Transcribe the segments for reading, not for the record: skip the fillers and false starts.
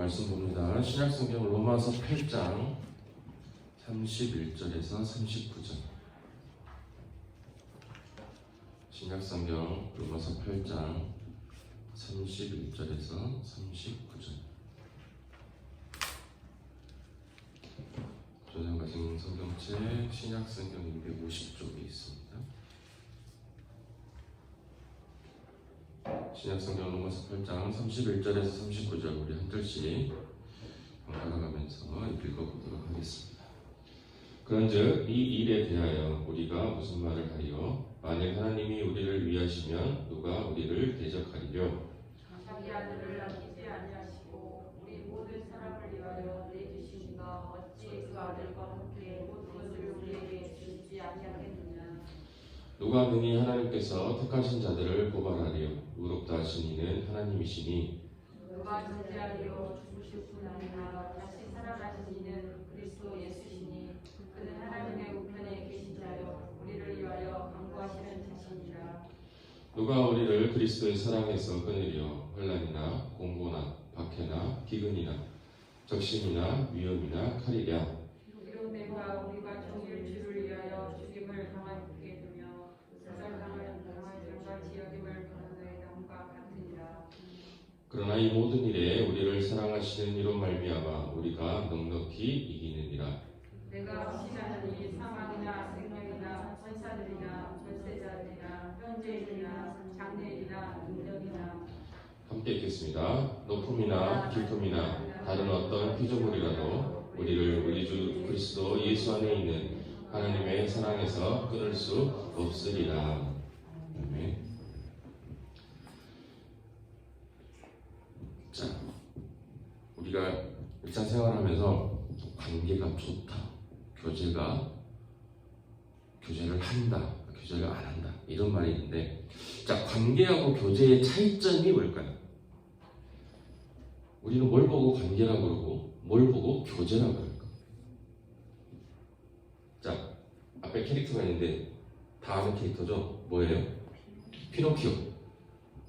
말씀 봅니다. 신약성경 로마서 8장 31절에서 39절. 신약성경 로마서 8장 31절에서 39절. 저장 가진 성경책 신약성경 250쪽에 있습니다. 신약성경 로마서 8장 31절에서 39절 우리 한 절씩 번갈아가면서 읽어보도록 하겠습니다. 그런즉 이 일에 대하여 우리가 무슨 말을 하리요? 만일 하나님이 우리를 위하시면 누가 우리를 대적하리요? 자기 아들을 남기지 아니하시고 우리 모든 사람을 위하여 내주시니가 어찌 그 아들과 함께 모든 것을 우리에게 주시지 아니하겠느냐? 누가 능히 하나님께서 택하신 자들을 고발하리요? 의롭다 하신 이는 하나님이시니 누가 존재하리요? 죽으실 뿐 아니라 다시 살아나신 이는 그리스도 예수시니 그는 하나님의 우편에 계신 자요 우리를 위하여 간구하시는 자신이라. 누가 우리를 그리스도의 사랑에서 끊으리요? 환난이나 공고나 박해나 기근이나 적신이나 위험이나 칼이랴. 이런 내가 우리가 정일 주를 위하여 죽임을 당하게 되며 살상을 당할 장같이 여김을 받는 너의 남과 같으니라. 그러나 이 모든 일에 우리를 사랑하시는 이로 말미암아 우리가 넉넉히 이기느니라. 내가 확신하노니 사망이나 생명이나 천사들이나 권세자들이나 현재일이나 장래일이나 능력이나 함께 읽겠습니다. 높음이나 깊음이나 다른 어떤 피조물이라도 우리를 우리 주 그리스도 예수 안에 있는 하나님의 사랑에서 끊을 수 없으리라. 아멘. 자, 우리가 일상생활하면서 관계가 좋다, 교제를 한다, 교제를 안 한다 이런 말이 있는데, 자, 관계하고 교제의 차이점이 뭘까요? 우리는 뭘 보고 관계라고 그러고 뭘 보고 교제라고 그럴까? 자, 앞에 캐릭터가 있는데 다 아는 캐릭터죠? 뭐예요? 피노키오.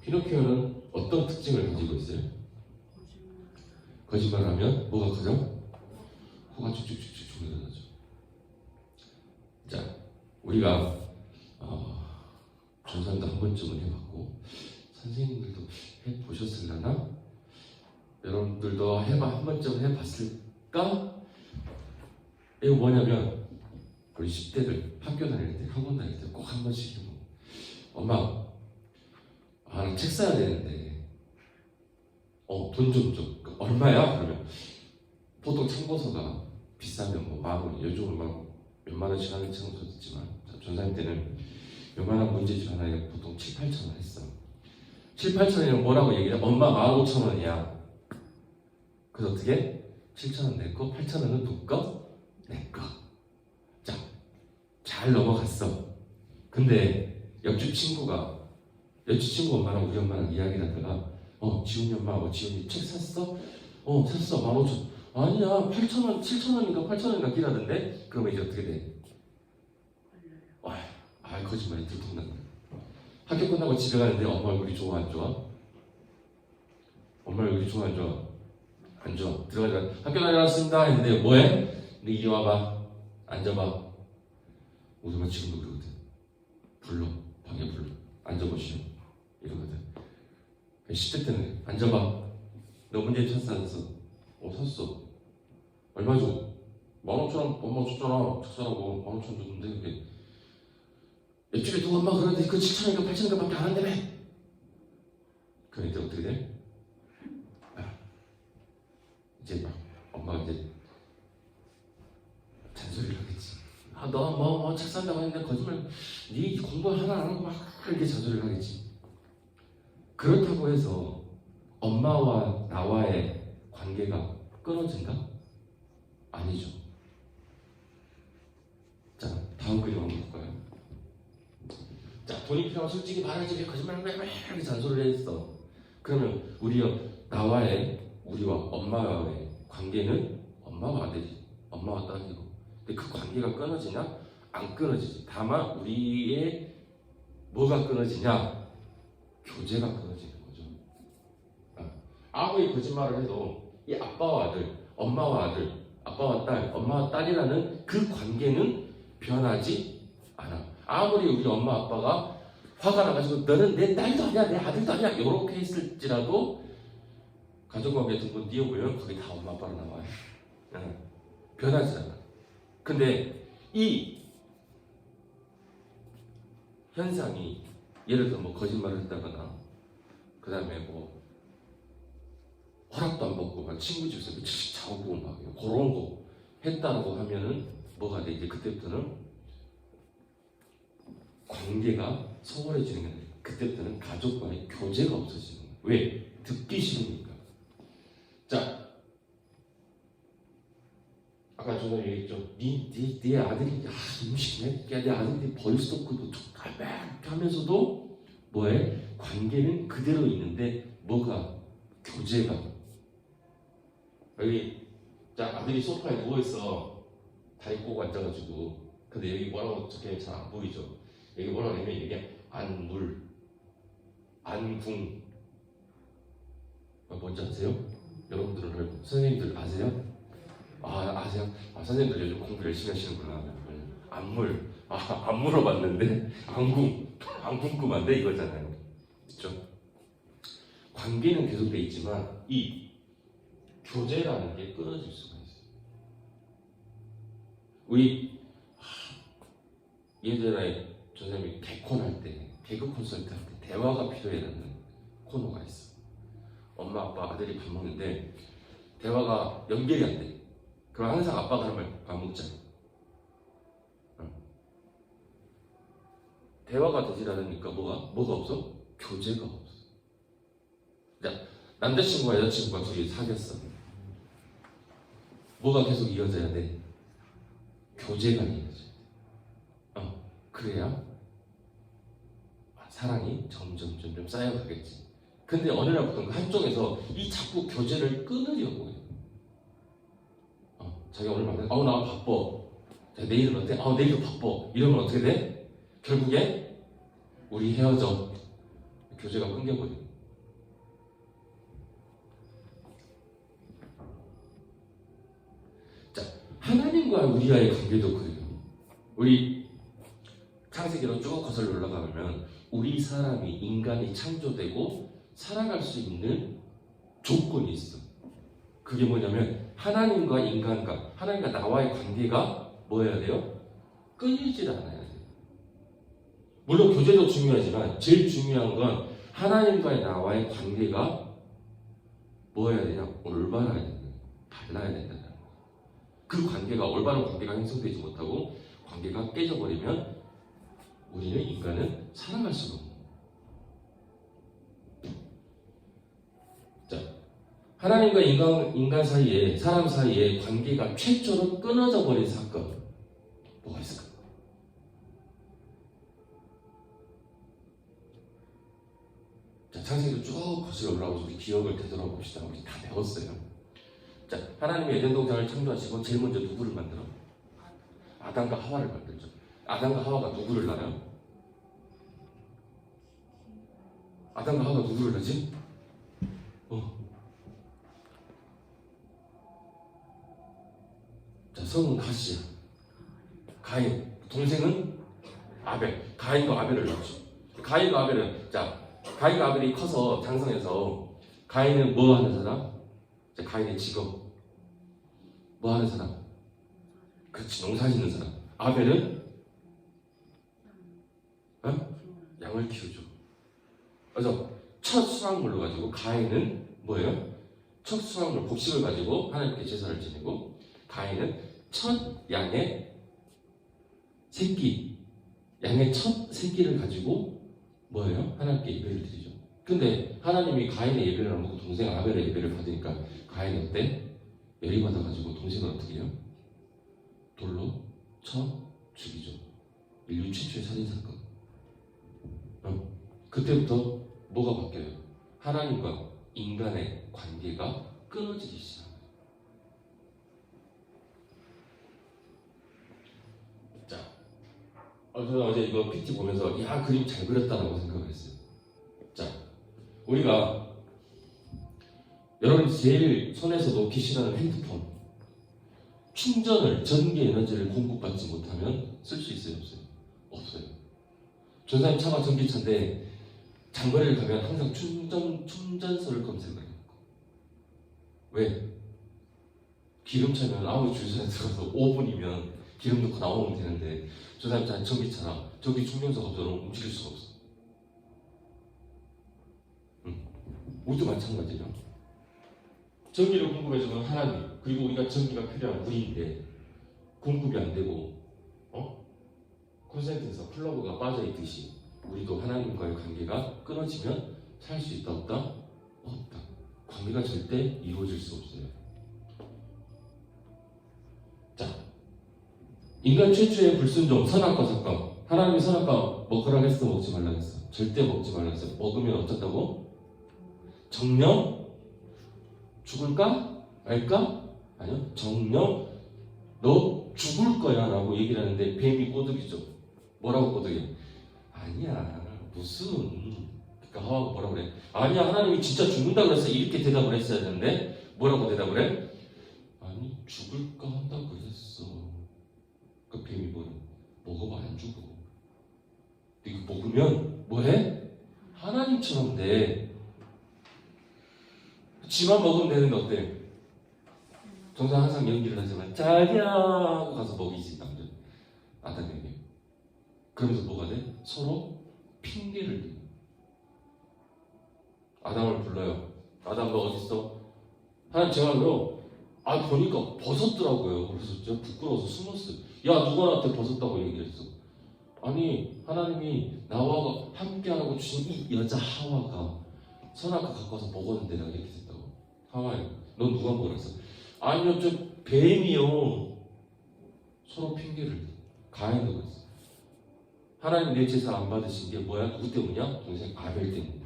피노키오는 어떤 특징을 가지고 있어요? 거짓말하면 뭐가 커져? 코가 쭉쭉쭉쭉 늘어나죠. 자, 우리가 전산도 한 번쯤은 해봤고 선생님들도 해보셨을라나? 여러분들도 한 번쯤 해봤을까? 이거 뭐냐면 우리 10대들 학교 다닐 때, 학원 다닐 때 꼭 한 번씩 해보고, 엄마, 나 책 사야 되는데 돈 좀 줘. 얼마야? 그러면 보통 참고서가 비싸면 뭐 10,000원, 요즘은 막 몇만 원씩 하는 책은 썼지만 전사님 때는 요만한 문제집 하나에 보통 7,000-8,000원 했어. 7,000-8,000원이면 뭐라고 얘기해? 엄마 15,000원이야. 그래서 어떻게? 7,000원 내 거, 8,000원은 누구 거? 내 거. 자, 잘 넘어갔어. 근데 옆집 친구 엄마랑 우리 엄마랑 이야기를 하다가 지훈이 엄마, 지훈이 책 샀어? 샀어. 15,000원. 아니야, 8,000원, 7,000원인가 8,000원인가 기라던데? 그러면 이제 어떻게 돼? 거짓말이 들통난다. 학교 끝나고 집에 가는데 엄마 얼굴이 좋아 안 좋아? 엄마 얼굴이 좋아 안 좋아? 안 좋아. 들어가자. 학교 다녀왔습니다 했는데 뭐해? 네 이리 와봐. 앉아봐. 우리 엄마 지금도 그러거든. 불러. 방에 불러. 앉아보시오. 이러거든. 10대 때는 앉아봐. 너 문제 샀어 안 샀어? 샀어. 얼마 줘? 15,000원 엄마 줬잖아. 책 사라고 15,000원 줬는데 그게 옆집에 누구 엄마 그러는데 그 7,000원인가 8,000원인가 밖에 안 한다며. 그러니까 어떻게 돼? 이제 막 엄마가 이제 잔소리를 하겠지. 너 책 산다고 했는데 거짓말, 네 공부 하나 안 하고 막 이렇게 잔소리를 하겠지. 그렇다고 해서 엄마와 나와의 관계가 끊어진다? 아니죠. 자, 다음 그림 한번 볼까요? 자, 돈이 필요하면 솔직히 말하지 왜 거짓말을 왜 이렇게 잔소리를 했어. 그러면 우리와 엄마와의 관계는 엄마와 아들이, 엄마와 딸이고, 근데 그 관계가 끊어지냐? 안 끊어지지. 다만 우리의 뭐가 끊어지냐? 교제가 끊어지는 거죠. 아무리 거짓말을 해도 이 아빠와 아들, 엄마와 아들, 아빠와 딸, 엄마와 딸이라는 그 관계는 변하지 않아. 아무리 우리 엄마 아빠가 화가 나가지고 너는 내 딸도 아니야, 내 아들도 아니야 이렇게 했을지라도 가족관계 등본 띄워보면 거기 다 엄마 아빠로 나와요. 변하지 않아. 근데 이 현상이 예를 들어 뭐 거짓말을 했다거나 그 다음에 뭐 허락도 안 받고 막 친구 집에서 며칠씩 자고 막 그런 거 했다라고 하면은 뭐가 돼? 이제 그때부터는 관계가 소홀해지는 게 아니라 그때부터는 가족과의 교제가 없어지는 거예요. 왜? 듣기 싫으니까. 자, 아까 전에 얘기했죠. 네 아들이 음식이네. 내 아들이 벌스토크도 이렇게 하면서도 뭐해? 관계는 그대로 있는데 뭐가? 교제가. 여기 자 아들이 소파에 누워있어. 다리 꼬고 앉아가지고. 근데 여기 뭐라고 적혀있는지 잘 안 보이죠? 여기 뭐라고 하냐면 이게 안물, 안궁. 뭔지 아세요? 여러분들은 선생님들 아세요? 아세요? 선생님들 요즘 공부 열심히 하시는구나. 안물. 안 물어봤는데 안 궁금한데 이거잖아요. 그렇죠? 관계는 계속돼 있지만 이 교제라는 게 끊어질 수가 있어요. 우리 예전에 선생님이 개콘 할 때, 개그 콘서트 할 때 대화가 필요해라는 코너가 있어. 엄마, 아빠, 아들이 밥 먹는데 대화가 연결이 안 돼. 그럼 항상 아빠가 하는 말, 밥 먹자. 대화가 되질 않으니까 뭐가 없어? 교제가 없어. 자, 남자친구와 여자친구가 둘이 사귀었어. 뭐가 계속 이어져야 돼? 교제가 이어져. 그래야 사랑이 점점 쌓여가겠지. 근데 어느 날부터 한쪽에서 이 자꾸 교제를 끊으려고 해요. 자기가 오늘 만나, 나 바빠. 자, 내일은 어때? 내일도 바빠. 이러면 어떻게 돼? 결국에 우리 헤어져. 교제가 끊겨버려. 자, 하나님과 우리와의 관계도 그래요. 우리 창세기로 쭉 거슬러 올라가면 우리 사람이 인간이 창조되고 살아갈 수 있는 조건이 있어. 그게 뭐냐면 하나님과 인간과 하나님과 나와의 관계가 뭐여야 돼요? 끊이질 않아야 돼요. 물론 교제도 중요하지만 제일 중요한 건 하나님과 나와의 관계가 뭐여야 되냐? 올바라야 된다. 달라야 된다. 그 관계가 올바른 관계가 형성되지 못하고 관계가 깨져버리면 우리는 인간은 살아갈 수가 없는 거예요. 자, 하나님과 인간 사이에 사람 사이에 관계가 최초로 끊어져 버린 사건 뭐가 있을까? 자, 창세기도 쭉 거슬러 올라오면서 우리 기억을 되돌아봅시다. 우리 다 배웠어요. 자, 하나님이 에덴 동산을 창조하시고 제일 먼저 누구를 만들어? 아담과 하와를 만들죠. 아담과 하와가 누구를 낳아요? 아담과 하와가 누구를 낳지? 자, 성은 가시야. 가인. 동생은 아벨. 가인과 아벨을 낳죠. 가인과 아벨은, 가인과 아벨이 커서 장성해서 가인은 뭐 하는 사람? 자, 가인의 직업. 뭐 하는 사람? 그렇지, 농사 짓는 사람. 아벨은 양을 키우죠. 그래서 첫 수확물로 가지고 가인은 뭐예요? 첫 수확물 곡식을 가지고 하나님께 제사를 지내고 가인은 첫 양의 새끼, 양의 첫 새끼를 가지고 뭐예요? 하나님께 예배를 드리죠. 근데 하나님이 가인의 예배를 안 먹고 동생 아벨의 예배를 받으니까 가인이 어때? 열이 받아가지고 동생을 어떻게 해요? 돌로 쳐 죽이죠. 인류 최초의 살인사건. 그때부터 뭐가 바뀌어요? 하나님과 인간의 관계가 끊어지기 시작해요. 자, 저는 어제 이거 PT 보면서 그림 잘 그렸다라고 생각을 했어요. 자, 우리가 여러분 제일 손에서 놓기 싫어하는 핸드폰 충전을 전기 에너지를 공급받지 못하면 쓸 수 있어요? 없어요? 없어요. 전사님 차가 전기차인데 장거리를 가면 항상 충전소를 검색을 해요. 왜? 기름 차면 아무 주유소에 들어가서 5분이면 기름 넣고 나오면 되는데 전사님 차는 전기차라 전기 충전소가 없어서 움직일 수가 없어. 우리도 마찬가지죠. 전기를 공급해주는 하나님, 그리고 우리가 전기가 필요한 우리인데 공급이 안 되고 콘센트에서 플러그가 빠져 있듯이 우리도 하나님과의 관계가 끊어지면 살 수 있다 없다? 없다. 관계가 절대 이루어질 수 없어요. 자, 인간 최초의 불순종, 선악과 삭감. 하나님이 선악과 먹으라 했어, 먹지 말라 했어? 절대 먹지 말라 했어. 먹으면 어쩌다고? 정령 죽을까? 말까? 아니요. 정령 너 죽을 거야 라고 얘기를 하는데 뱀이 꼬드기죠. 뭐라고 꼬드겨? 아니야. 무슨. 그러니까 하와가 뭐라고 그래? 아니야. 하나님이 진짜 죽는다고 그랬어. 이렇게 대답을 했어야 되는데 뭐라고 대답을 해? 아니 죽을까 한다고 그랬어. 그 뱀이 뭐래? 먹어봐 안 죽어. 이거 먹으면 뭐해? 하나님처럼 돼. 지만 먹으면 되는데 어때? 정상 항상 연기를 하지만 자기야 하고 가서 먹이지 남자 아담에게. 그러면서 뭐가 돼? 서로 핑계를 대요. 아담을 불러요. 아담 너 어딨어? 하나님 제가요 보니까 벗었더라고요. 그래서 제가 부끄러워서 숨었어요. 야 누가 나한테 벗었다고 얘기를 했어. 아니 하나님이 나와 함께하고 주신 이 여자 하와가 선악과 갖고 와서 먹었는데 내가 이렇게 됐다고. 하와야 넌 누가 먹었어? 아니요 저 뱀이요. 서로 핑계를 대. 가인도 그랬어. 하나님 내 제사 안 받으신 게 뭐야? 누구 때문이야? 동생 아벨 때문이야.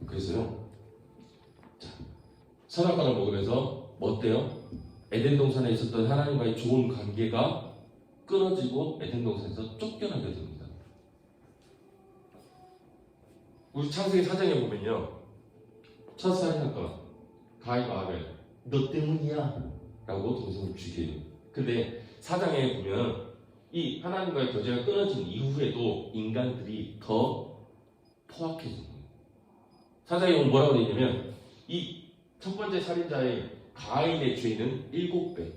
그래서요 자, 선악과를 먹으면서 뭐 어때요? 에덴 동산에 있었던 하나님과의 좋은 관계가 끊어지고 에덴 동산에서 쫓겨나게 됩니다. 우리 창세기 4장에 보면요 첫 살인사건 가인과 아벨 너 때문이야 라고 동생을 죽여요. 근데 4장에 보면 이 하나님과의 교제가 끊어진 이후에도 인간들이 더 포악해진 거예요. 4장에 보면 뭐라고 되어 있냐면 이 첫 번째 살인자의 가인의 죄는 7배.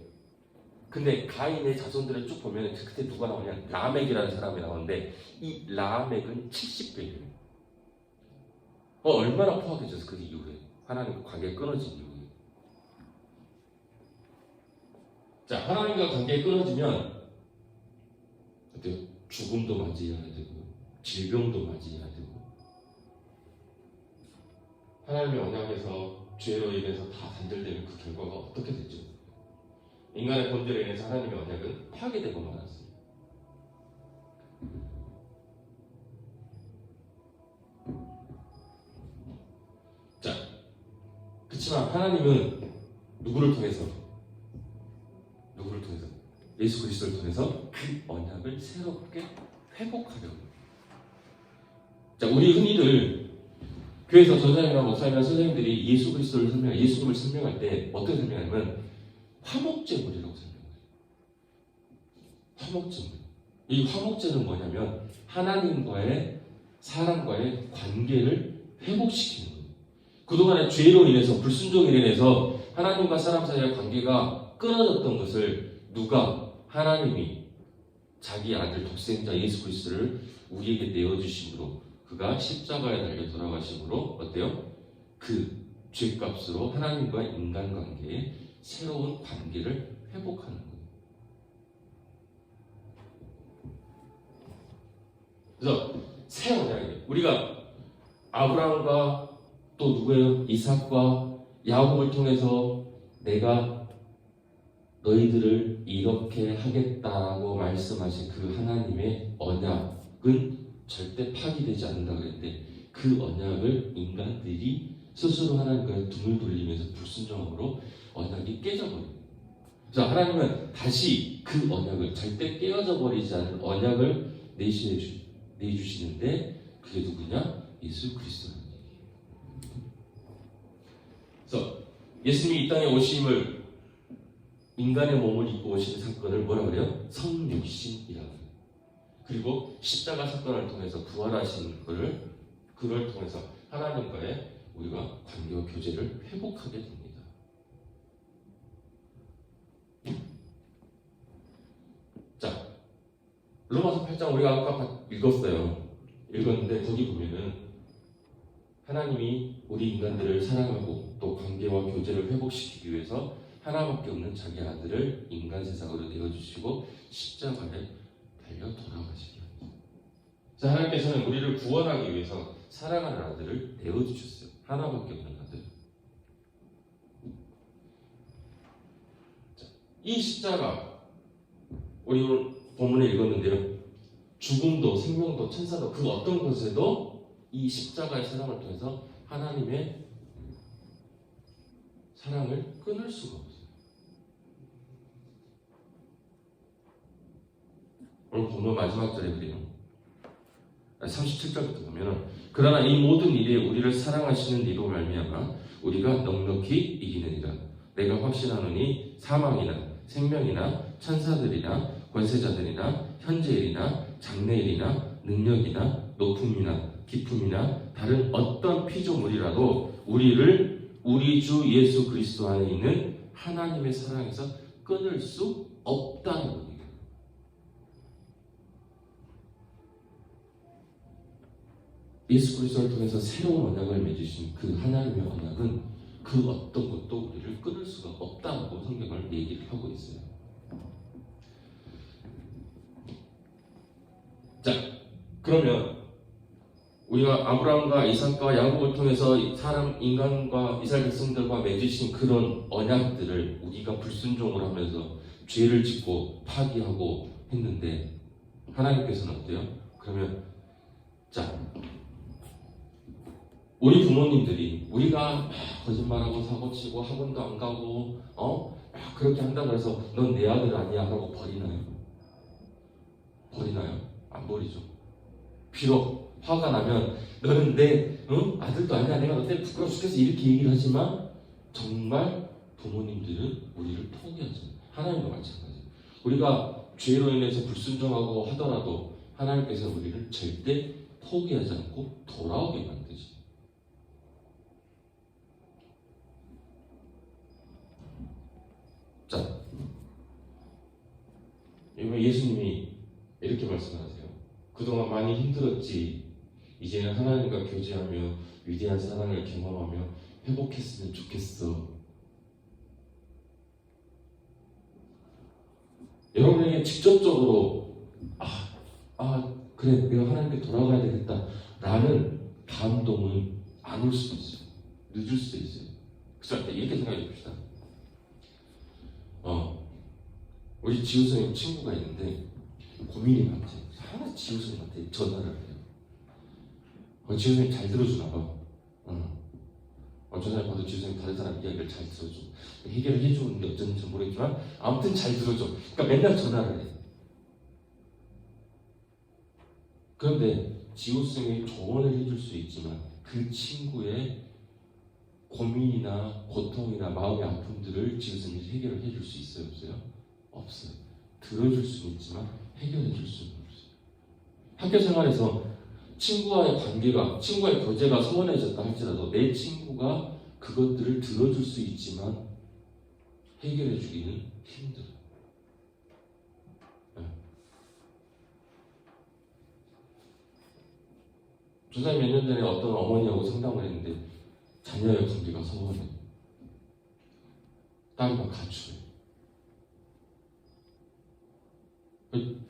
근데 가인의 자손들을 쭉 보면 그때 누가 나오냐? 라멕이라는 사람이 나오는데 이 라멕은 70배예요. 얼마나 포악해져서 그 이후에 하나님과 관계가 끊어진 이후에. 자, 하나님과 관계가 끊어지면 어때요? 죽음도 맞이해야 되고 질병도 맞이해야 되고 하나님의 언약에서 죄로 인해서 다 단절되는 그 결과가 어떻게 됐죠? 인간의 본질에 인해서 하나님의 언약은 파괴되고 말았어요. 자, 그렇지만 하나님은 누구를 통해서 예수 그리스도를 통해서 그 언약을 새롭게 회복하려고. 자, 우리 흔히들 교회에서 전사님이나 목사님이나 선생님들이 예수 그리스도를 설명할, 예수님을 설명할 때 어떻게 설명하냐면 화목제물이라고 설명해요. 화목제물. 이 화목제는 뭐냐면 하나님과의 사람과의 관계를 회복시키는 거예요. 그동안의 죄로 인해서 불순종으로 인해서 하나님과 사람 사이의 관계가 끊어졌던 것을 누가 하나님이 자기 아들 독생자 예수 그리스도를 우리에게 내어주심으로 그가 십자가에 달려 돌아가심으로 어때요? 그 죄값으로 하나님과 인간관계의 새로운 관계를 회복하는 거예요. 그래서 새 언약이에요. 우리가 아브라함과 또 누구예요? 이삭과 야곱을 통해서 내가 너희들을 이렇게 하겠다라고 말씀하신 그 하나님의 언약은 절대 파기되지 않는다고 했는데 그 언약을 인간들이 스스로 하나님과의 등을 돌리면서 불순종함으로 언약이 깨져버려요. 그래서 하나님은 다시 그 언약을 절대 깨어져 버리지 않은 언약을 내주시는데 그게 누구냐? 예수 그리스도라는 얘기예요. 그래서 예수님이 이 땅에 오심을 인간의 몸을 입고 오신 사건을 뭐라 그래요? 성육신이라고 해요. 그리고 십자가 사건을 통해서 부활하신 그를 통해서 하나님과의 우리가 관계와 교제를 회복하게 됩니다. 자, 로마서 8장 우리가 아까 읽었는데 거기 보면은 하나님이 우리 인간들을 사랑하고 또 관계와 교제를 회복시키기 위해서 하나밖에 없는 자기 아들을 인간 세상으로 내어주시고 십자가에 달려 돌아가시게 합니다. 자, 하나님께서는 우리를 구원하기 위해서 사랑하는 아들을 내어주셨어요. 하나밖에 없는 아들. 자, 이 십자가 우리 오늘 본문에 읽었는데요. 죽음도 생명도 천사도 그 어떤 곳에도 이 십자가의 사랑을 통해서 하나님의 사랑을 끊을 수가 없어요. 오늘 본문 마지막 절에 그래요. 37절부터 보면 그러나 이 모든 일에 우리를 사랑하시는 이로 말미암아 우리가 넉넉히 이기느니라. 내가 확신하노니 사망이나 생명이나 천사들이나 권세자들이나 현재일이나 장래일이나 능력이나 높음이나 깊음이나 다른 어떤 피조물이라도 우리를 우리 주 예수 그리스도 안에 있는 하나님의 사랑에서 끊을 수 없다는 겁니다. 예수 그리스도를 통해서 새로운 언약을 맺으신 그 하나님의 언약은 그 어떤 것도 우리를 끊을 수가 없다고 성경을 얘기를 하고 있어요. 자, 그러면 우리가 아브라함과 이삭과 야곱을 통해서 인간과 이스라엘 백성들과 맺으신 그런 언약들을 우리가 불순종을 하면서 죄를 짓고 파기하고 했는데 하나님께서는 어때요? 그러면 자, 우리 부모님들이 우리가 거짓말하고 사고치고 학원도 안 가고 그렇게 한다고 해서 넌 내 아들 아니야 라고 버리나요? 버리나요? 안 버리죠. 비록 화가 나면 너는 내 아들도 아니야 내가 너 때문에 부끄러워 죽겠어 이렇게 얘기를 하지만 정말 부모님들은 우리를 포기하죠. 하나님도 마찬가지예요. 우리가 죄로 인해서 불순종하고 하더라도 하나님께서 우리를 절대 포기하지 않고 돌아오게 만드죠. 자, 이번 예수님이 이렇게 말씀하세요. 그동안 많이 힘들었지. 이제는 하나님과 교제하며 위대한 사랑을 경험하며 회복했으면 좋겠어. 여러분에게 직접적으로 그래 내가 하나님께 돌아가야 되겠다 라는 감동은 안 올 수도 있어요. 늦을 수도 있어요. 그래서 이렇게 생각해 봅시다. 우리 지우 선생님 친구가 있는데 고민이 많지. 하나 지우 선생님한테 전화를 해요. 지우 선생님 잘 들어주나 봐. 전화를 받아도 지우 선생님 다른 사람 이야기를 잘 들어줘. 해결을 해주는데 어쩐지 모르겠지만 아무튼 잘 들어줘. 그러니까 맨날 전화를 해. 그런데 지우 선생님이 조언을 해줄 수 있지만 그 친구의 고민이나 고통이나 마음의 아픔들을 지우 선생님이 해결을 해줄 수 있어요? 없어요? 없어요. 들어줄 수는 있지만 해결해 줄 수는 없어요. 학교 생활에서 친구와의 교제가 소원해졌다 할지라도 내 친구가 그것들을 들어줄 수 있지만 해결해 주기는 힘들어요. 조사님 몇 년 전에 어떤 어머니하고 상담을 했는데 자녀의 관계가 소원해요. 딸이 막 가출해요.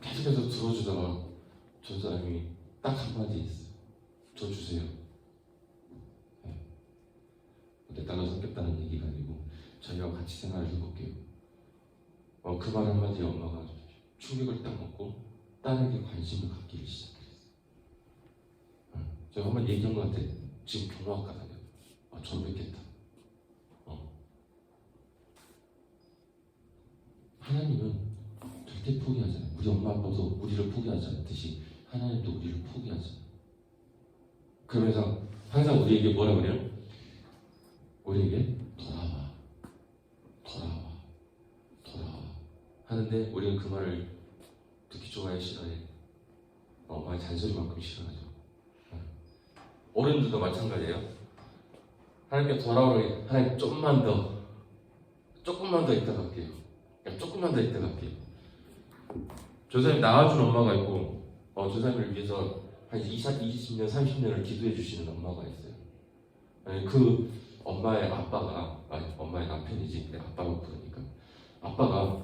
계속해서 들어주다가 저 사람이 딱 한마디 했어요. 저 주세요. 내 딸로 삼겠다는 얘기가 아니고 저희와 같이 생활을 해볼게요. 그 말 한마디에 엄마가 충격을 딱 먹고 딸에게 관심을 갖기를 시작했어요. 제가 한번 얘기한 것 같아. 지금 경호학과 다녀. 졸업했겠다. 하나님은 절대 포기하지 않아요. 우리 엄마 아빠도 우리를 포기하지 않듯이 하나님도 우리를 포기하지 않아요. 그러면서 항상 우리에게 뭐라 그래요? 우리에게 돌아와 하는데 우리는 그 말을 듣기 좋아해, 싫어해? 많이 잔소리만큼 싫어하죠. 어른들도 마찬가지예요. 하나님께 돌아오라고 하나님 조금만 더 있다 갈게요. 조금만 더 있다 갈게요. 조사님 낳아준 엄마가 있고 조사님을 위해서 한 20년, 30년을 기도해 주시는 엄마가 있어요. 그 엄마의 아빠가 엄마의 남편이지 아빠라고 부르니까 아빠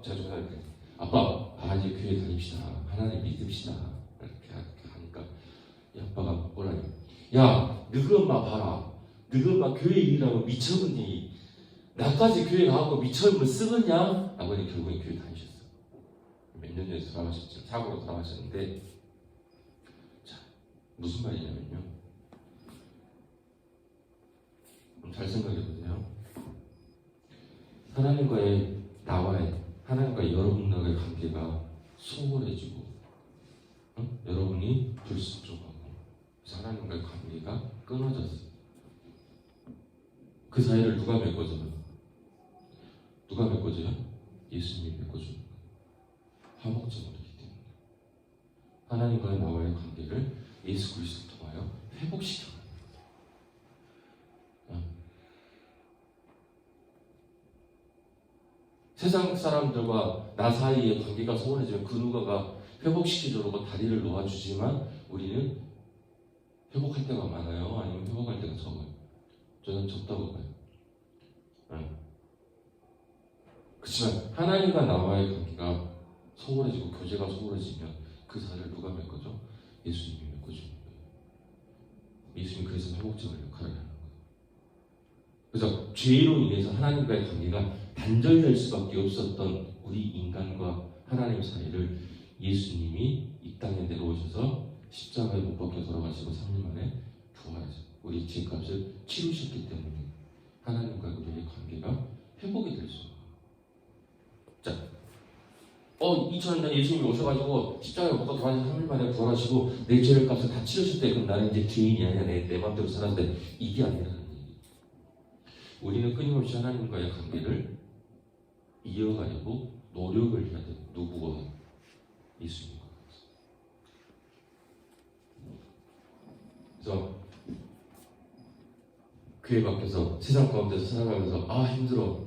제가 조사님한테 아빠 이제 교회 다닙시다. 하나님 믿읍시다. 이렇게 하니까 이 아빠가 뭐라냐, 야 너희 엄마 봐라. 너희 엄마 교회 일하고 미쳤니? 나까지 교회 가고 미쳤으면 쓰겠냐? 아버님 결국엔 교회 다니셨어요. 몇 년 전에 돌아가셨죠. 사고로 돌아가셨는데, 자 무슨 말이냐면요, 잘 생각해 보세요. 하나님과 여러분과의 관계가 소홀해지고, 여러분이 불순종하고, 그래서 하나님과의 관계가 끊어졌어요. 그 사이를 누가 메꿔줘요? 예수님이 메꿔줍니다. 화목제물이기 때문에 하나님과의 나와의 관계를 예수 그리스도를 통하여 회복시켜요. 세상 사람들과 나 사이의 관계가 소원해지면 그 누가가 회복시키려고 다리를 놓아주지만 우리는 회복할 때가 많아요? 아니면 회복할 때가 적어요? 저는 적다고 봐요. 그렇지만 하나님과 나와의 관계가 소홀해지고 교제가 소홀해지면 그 사이를 누가 메꿔줘? 예수님이 메꿔주는 거예요. 예수님이 그래서 회복적인 역할을 하는 거예요. 그래서 죄로 인해서 하나님과의 관계가 단절될 수밖에 없었던 우리 인간과 하나님 사이를 예수님이 이 땅에 내려오셔서 십자가에 못 박혀 돌아가시고 3일 만에 부활하셔서 우리 죄값을 치르셨기 때문에 하나님과 우리의 관계가 회복이 될 수 있어요. 자, 2000년 전에 예수님이 오셔가지고 십자가에 못 박혀 돌아가셔서 3일 만에 부활하시고 내 죄를 값을 다 치르셨대. 그럼 나는 이제 죄인이 아니야. 내 맘대로 살았는데 이게 아니라는 얘기. 우리는 끊임없이 하나님과의 관계를 이어가려고 노력을 해야 돼. 누구와? 예수님과. 그래서 교회 밖에서 세상 가운데서 살아가면서 힘들어.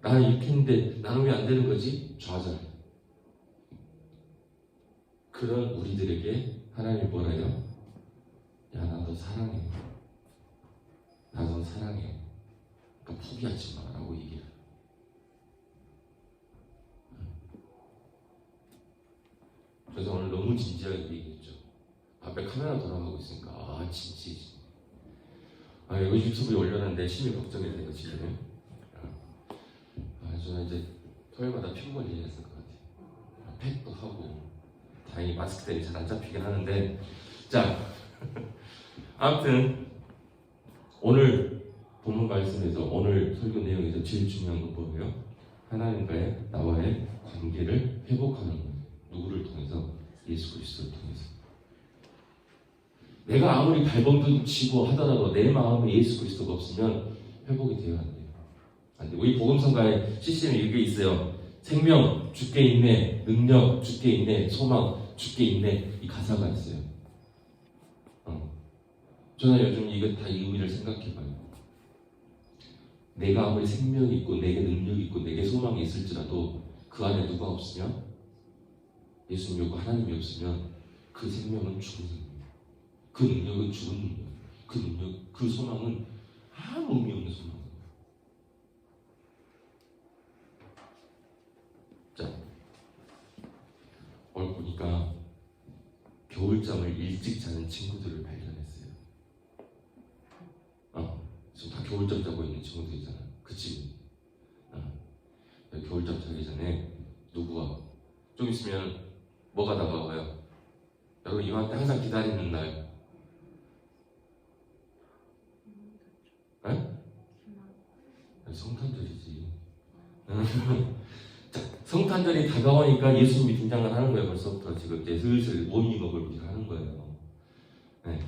나는 이렇게 했는데 나는 왜 안 되는 거지? 좌절. 그런 우리들에게 하나님이 뭐라 해요? 야, 나 너 사랑해. 나 너 사랑해. 그러니까 포기하지 마라고 얘기해요. 그래서 오늘 너무 진지하게 얘기했죠. 앞에 카메라 돌아가고 있으니까 진지해지. 이거 유튜브에 올려놨는데 심히 걱정이 되고 지금. 저는 이제 토요일마다 피부 관리를 했을 것 같아요. 팩도 하고 다행히 마스크 때문에 잘 안 잡히긴 하는데, 자 아무튼 오늘 본문 말씀에서 오늘 설교 내용에서 제일 중요한 건 뭐예요? 하나님과의 나와의 관계를 회복하는 거예요. 누구를 통해서? 예수 그리스도를 통해서. 내가 아무리 발버둥 치고 하더라도 내 마음에 예수 그리스도가 없으면 회복이 되어야 안 돼요. 안 돼요. 우리 복음성가의 시스템에 이게 있어요. 생명 주께 있네, 능력 주께 있네, 소망 주께 있네, 이 가사가 있어요. 저는 요즘 이거 다 이 의미를 생각해봐요. 내가 아무리 생명이 있고 내게 능력이 있고 내게 소망이 있을지라도 그 안에 누가 없으면, 예수님이 없고 하나님이 없으면 그 생명은 죽은 생명, 그 능력은 죽은 능력, 그 소망은 아무 의미 없는 소망이에요. 자, 오늘 보니까 겨울잠을 일찍 자는 친구들을 발견했어요. 지금 다 겨울잠 자고 있는 친구들 있잖아. 그치? 겨울잠 자기 전에 누구가 좀 있으면 뭐가 다가와요? 여러분 이맘때 항상 기다리는 날. 성탄절이지. 자, 성탄절이 다가오니까 예수님이 등장을 하는 거예요. 벌써부터 지금 이제 슬슬 모닝업을 우리가 하는 거예요.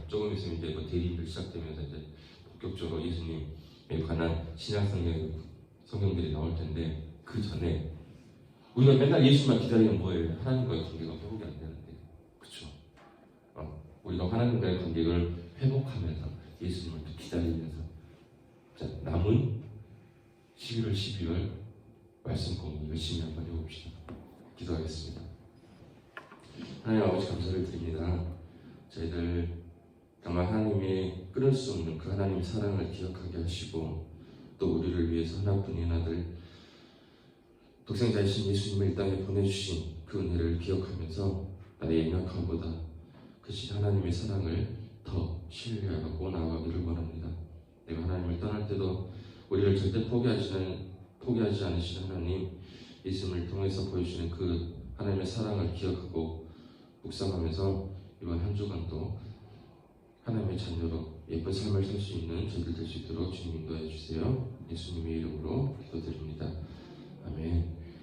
조금 있으면 이제 대리인들 시작되면서 이제 본격적으로 예수님에 관한 신약 성경들이 나올 텐데 그 전에 우리가 맨날 예수님만 기다리면 뭐예요? 하나님과의 관계가 회복이 안 되는데, 그렇죠? 우리가 하나님과의 관계를 회복하면서 예수님을 또 기다리면서 자, 남은 11월, 12월 말씀 공부 열심히 한번 해봅시다. 기도하겠습니다. 하나님 아버지 감사를 드립니다. 저희들 정말 하나님의 끊을 수 없는 그 하나님의 사랑을 기억하게 하시고 또 우리를 위해서 하나뿐인 아들 독생자이신 예수님을 이 땅에 보내주신 그 은혜를 기억하면서 나의 연약함보다 크신 하나님의 사랑을 더 신뢰하고 나아가기를 원합니다. 내가 하나님을 떠날 때도 우리를 절대 포기하지 않으신 하나님, 예수님을 통해서 보여주시는 그 하나님의 사랑을 기억하고 묵상하면서 이번 한 주간도 하나님의 자녀로 예쁜 삶을 살 수 있는 저희들 될 수 있도록 주님 인도해 주세요. 예수님의 이름으로 기도드립니다.